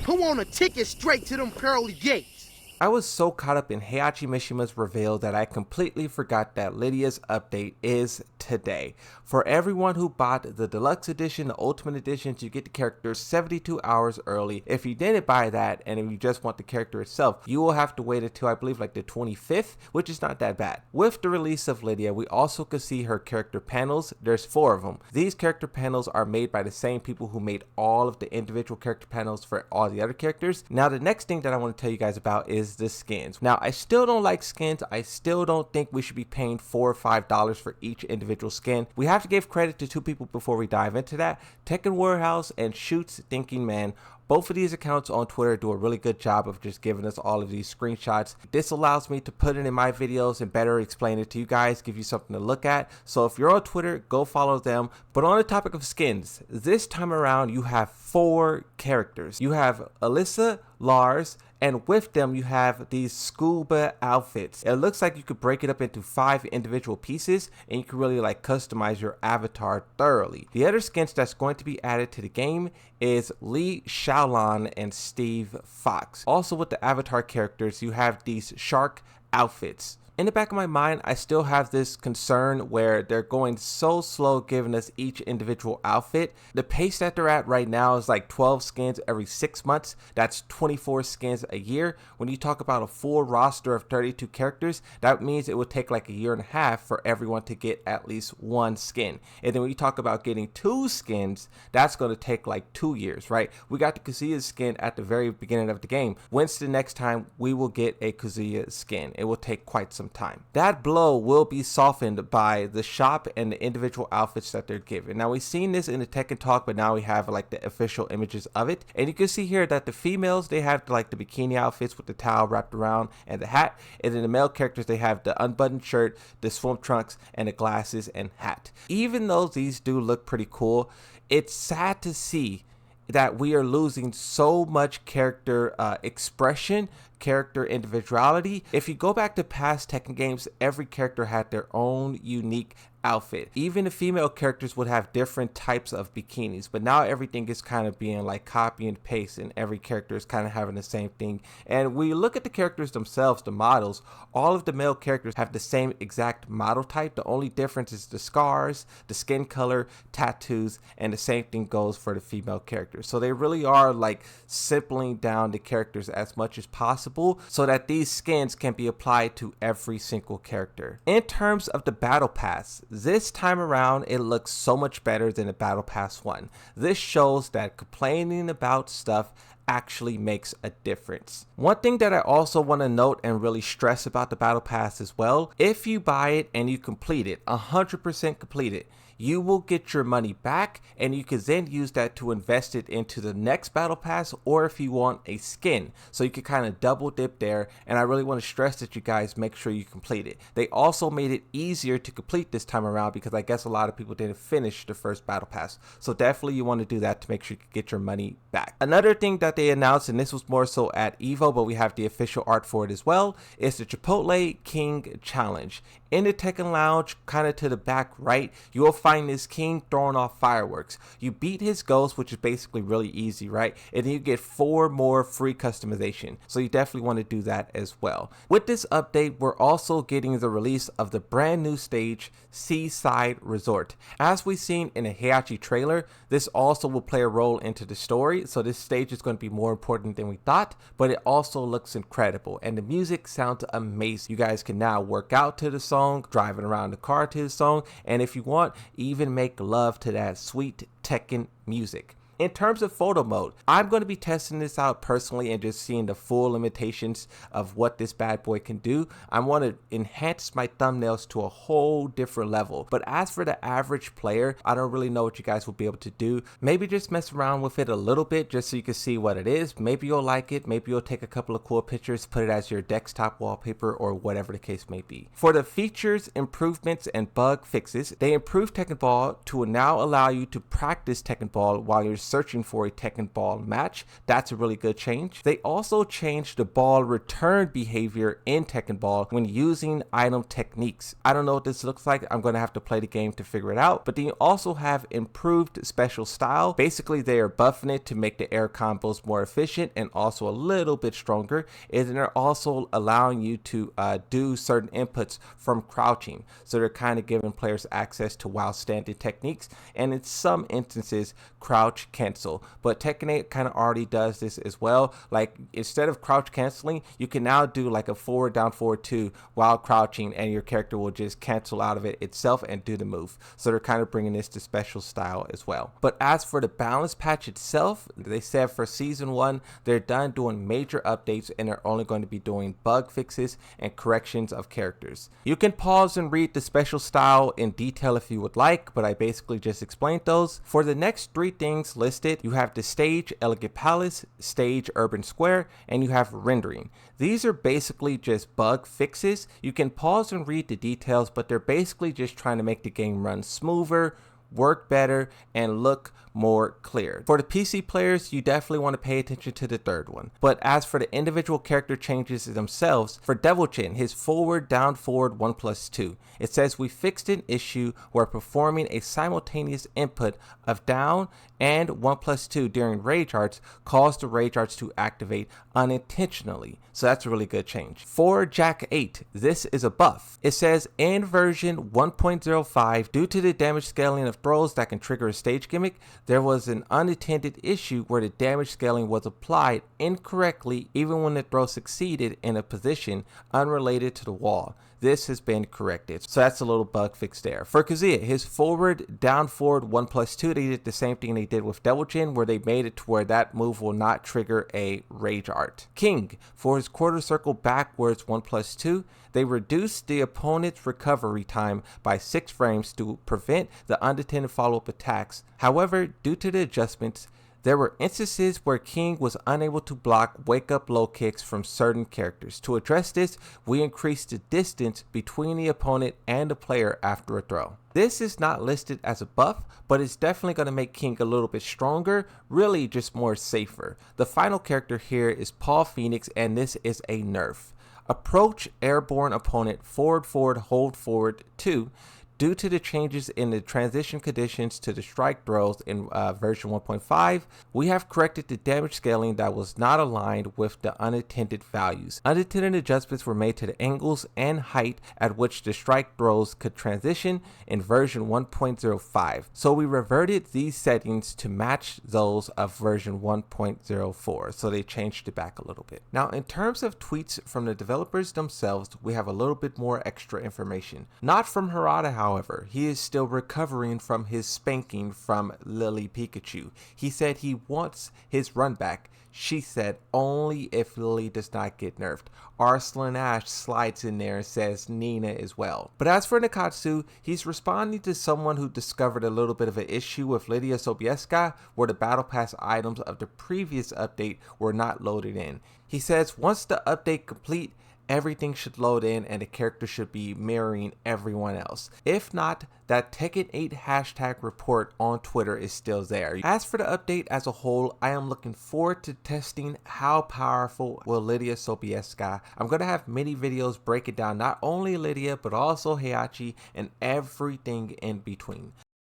Who want a ticket straight to them pearly gates? I was so caught up in Heihachi Mishima's reveal that I completely forgot that Lidia's update is today. For everyone who bought the deluxe edition, the ultimate editions, you get the characters 72 hours early. If you didn't buy that and if you just want the character itself, you will have to wait until I believe like the 25th, which is not that bad. With the release of Lidia, we also could see her character panels. There's 4 of them. These character panels are made by the same people who made all of the individual character panels for all the other characters. Now the next thing that I want to tell you guys about is the skins. Now I still don't like skins. I still don't think we should be paying $4 or $5 for each individual skin. We have to give credit to 2 people before we dive into that. Tekken Warehouse and Shoots Thinking Man. Both of these accounts on Twitter do a really good job of just giving us all of these screenshots. This allows me to put it in my videos and better explain it to you guys, give you something to look at. So if you're on Twitter, go follow them. But on the topic of skins, this time around you have 4 characters. You have Alyssa, Lars, and with them you have these scuba outfits. It looks like you could break it up into 5 individual pieces and you can really like customize your avatar thoroughly. The other skins that's going to be added to the game is Lee Shaolin and Steve Fox. Also with the avatar characters, you have these shark outfits. In the back of my mind, I still have this concern where they're going so slow giving us each individual outfit. The pace that they're at right now is like 12 skins every 6 months. That's 24 skins a year. When you talk about a full roster of 32 characters, that means it would take like a year and a half for everyone to get at least 1 skin. And then when you talk about getting 2 skins, that's going to take like 2 years, right? We got the Kazuya skin at the very beginning of the game. When's the next time we will get a Kazuya skin? It will take quite some time. That blow will be softened by the shop and the individual outfits that they're given. Now we've seen this in the Tekken talk, but now we have like the official images of it, and you can see here that the females, they have like the bikini outfits with the towel wrapped around and the hat, and then the male characters, they have the unbuttoned shirt, the swim trunks, and the glasses and hat. Even though these do look pretty cool, it's sad to see that we are losing so much character expression, character individuality. If you go back to past Tekken games, every character had their own unique outfit. Even the female characters would have different types of bikinis, but now everything is kind of being like copy and paste, and every character is kind of having the same thing. And when you look at the characters themselves, the models, all of the male characters have the same exact model type. The only difference is the scars, the skin color, tattoos, and the same thing goes for the female characters. So they really are like simpling down the characters as much as possible so that these skins can be applied to every single character. In terms of the Battle Pass, this time around, it looks so much better than the Battle Pass 1. This shows that complaining about stuff actually makes a difference. One thing that I also want to note and really stress about the Battle Pass as well, if you buy it and you complete it, 100% complete it, you will get your money back, and you can then use that to invest it into the next Battle Pass, or if you want a skin. So you can kind of double dip there, and I really want to stress that you guys make sure you complete it. They also made it easier to complete this time around because I guess a lot of people didn't finish the first Battle Pass. So definitely you want to do that to make sure you can get your money back. Another thing that they announced, and this was more so at EVO, but we have the official art for it as well, is the Chipotle King Challenge. In the Tekken Lounge, kind of to the back right, you will find this king throwing off fireworks. You beat his ghost, which is basically really easy, right? And then you get 4 more free customization. So you definitely want to do that as well. With this update, we're also getting the release of the brand new stage, Seaside Resort. As we've seen in the Heihachi trailer, this also will play a role into the story. So this stage is going to be more important than we thought, but it also looks incredible. And the music sounds amazing. You guys can now work out to the song, driving around the car to the song, and if you want, even make love to that sweet Tekken music. In terms of photo mode, I'm going to be testing this out personally and just seeing the full limitations of what this bad boy can do. I want to enhance my thumbnails to a whole different level. But as for the average player, I don't really know what you guys will be able to do. Maybe just mess around with it a little bit just so you can see what it is. Maybe you'll like it. Maybe you'll take a couple of cool pictures, put it as your desktop wallpaper, or whatever the case may be. For the features, improvements, and bug fixes, they improved Tekken Ball to now allow you to practice Tekken Ball while you're searching for a Tekken ball match. That's a really good change. They also changed the ball return behavior in Tekken Ball when using item techniques. I don't know what this looks like. I'm going to have to play the game to figure it out. But then you also have improved special style. Basically, they are buffing it to make the air combos more efficient and also a little bit stronger. And they're also allowing you to do certain inputs from crouching. So they're kind of giving players access to while standing techniques, and in some instances crouch cancel. But Tekken 8 kind of already does this as well. Like, instead of crouch canceling, you can now do like a forward down forward 2 while crouching, and your character will just cancel out of it itself and do the move. So they're kind of bringing this to special style as well. But as for the balance patch itself, they said for season 1 they're done doing major updates and they're only going to be doing bug fixes and corrections of characters. You can pause and read the special style in detail if you would like, but I basically just explained those. For the next 3 things listed, you have the stage Elegant Palace, stage Urban Square, and you have rendering. These are basically just bug fixes. You can pause and read the details, but they're basically just trying to make the game run smoother, work better, and look more clear. For the PC players, you definitely want to pay attention to the third one. But as for the individual character changes themselves, for Devil Chin, his forward down forward 1+2, it says we fixed an issue where performing a simultaneous input of down and 1+2 during rage arts caused the rage arts to activate unintentionally. So that's a really good change. For Jack 8, this is a buff. It says in version 1.05, due to the damage scaling of throws that can trigger a stage gimmick, there was an unintended issue where the damage scaling was applied incorrectly even when the throw succeeded in a position unrelated to the wall. This has been corrected. So that's a little bug fix there. For Kazuya, his forward down forward 1+2, they did the same thing they did with Devil Chin, where they made it to where that move will not trigger a rage art. King, for his quarter circle backwards 1+2, they reduced the opponent's recovery time by 6 frames to prevent the unintended follow-up attacks. However, due to the adjustments, there were instances where King was unable to block wake-up low kicks from certain characters. To address this, we increased the distance between the opponent and the player after a throw. This is not listed as a buff, but it's definitely going to make King a little bit stronger, really just more safer. The final character here is Paul Phoenix, and this is a nerf. Approach airborne opponent forward forward hold forward 2. Due to the changes in the transition conditions to the strike throws in version 1.5, we have corrected the damage scaling that was not aligned with the unintended values. Unintended adjustments were made to the angles and height at which the strike throws could transition in version 1.05. So we reverted these settings to match those of version 1.04. So they changed it back a little bit. Now, in terms of tweets from the developers themselves, we have a little bit more extra information. Not from Harada, however, he is still recovering from his spanking from Lily Pikachu. He said he wants his run back. She said only if Lily does not get nerfed. Arslan Ash slides in there and says Nina as well. But as for Nikatsu, he's responding to someone who discovered a little bit of an issue with Lidia Sobieska, where the Battle Pass items of the previous update were not loaded in. He says once the update complete, everything should load in and the character should be mirroring everyone else. If not, that Tekken 8 hashtag report on Twitter is still there. As for the update as a whole, I am looking forward to testing how powerful will Lidia Sobieska. I'm going to have many videos breaking down not only Lidia but also Heihachi and everything in between.